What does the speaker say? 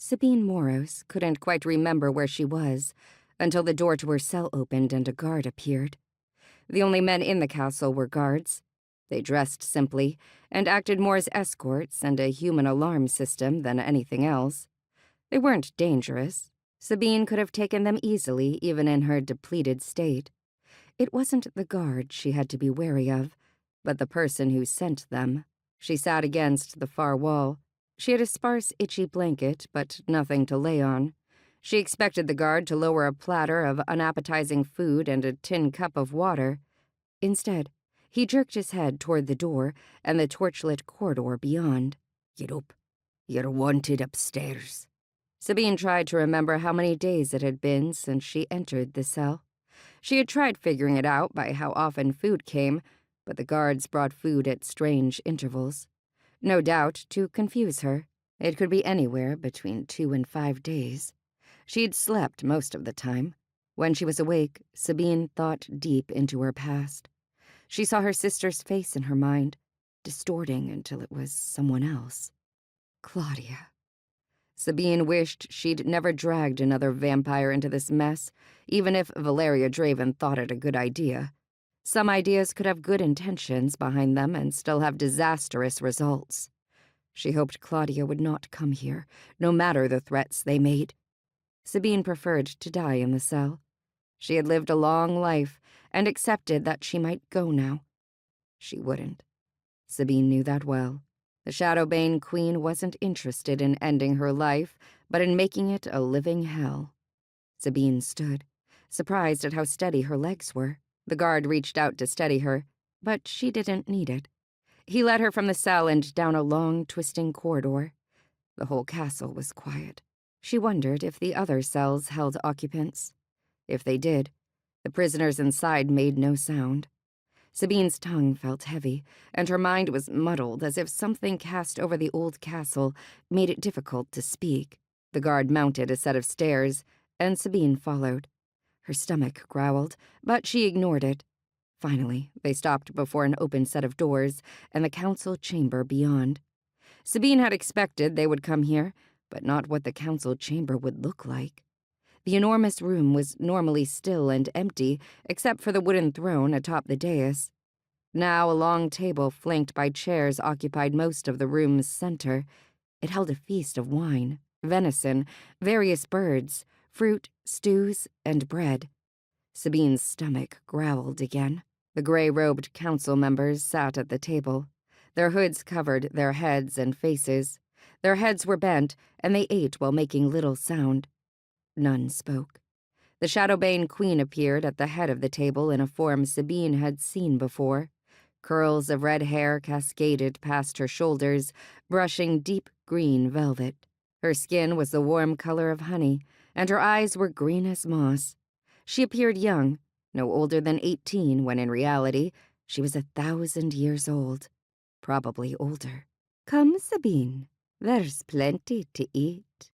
Sabine Moros couldn't quite remember where she was until the door to her cell opened and a guard appeared. The only men in the castle were guards. They dressed simply and acted more as escorts and a human alarm system than anything else. They weren't dangerous. Sabine could have taken them easily, even in her depleted state. It wasn't the guard she had to be wary of, but the person who sent them. She sat against the far wall. She had a sparse, itchy blanket, but nothing to lay on. She expected the guard to lower a platter of unappetizing food and a tin cup of water. Instead, he jerked his head toward the door and the torchlit corridor beyond. "Get up. You're wanted upstairs." Sabine tried to remember how many days it had been since she entered the cell. She had tried figuring it out by how often food came, but the guards brought food at strange intervals. No doubt to confuse her. It could be anywhere between 2 and 5 days. She'd slept most of the time. When she was awake, Sabine thought deep into her past. She saw her sister's face in her mind, distorting until it was someone else. Claudia. Sabine wished she'd never dragged another vampire into this mess, even if Valeria Draven thought it a good idea. Some ideas could have good intentions behind them and still have disastrous results. She hoped Claudia would not come here, no matter the threats they made. Sabine preferred to die in the cell. She had lived a long life and accepted that she might go now. She wouldn't. Sabine knew that well. The Shadowbane Queen wasn't interested in ending her life, but in making it a living hell. Sabine stood, surprised at how steady her legs were. The guard reached out to steady her, but she didn't need it. He led her from the cell and down a long, twisting corridor. The whole castle was quiet. She wondered if the other cells held occupants. If they did, the prisoners inside made no sound. Sabine's tongue felt heavy, and her mind was muddled as if something cast over the old castle made it difficult to speak. The guard mounted a set of stairs, and Sabine followed. Her stomach growled, but she ignored it. Finally, they stopped before an open set of doors and the council chamber beyond. Sabine had expected they would come here, but not what the council chamber would look like. The enormous room was normally still and empty, except for the wooden throne atop the dais. Now a long table flanked by chairs occupied most of the room's center. It held a feast of wine, venison, various birds, fruit, stews, and bread. Sabine's stomach growled again. The gray-robed council members sat at the table. Their hoods covered their heads and faces. Their heads were bent, and they ate while making little sound. None spoke. The Shadowbane Queen appeared at the head of the table in a form Sabine had seen before. Curls of red hair cascaded past her shoulders, brushing deep green velvet. Her skin was the warm color of honey, and her eyes were green as moss. She appeared young, no older than 18, when in reality she was 1,000 years old. Probably older. "Come, Sabine. There's plenty to eat."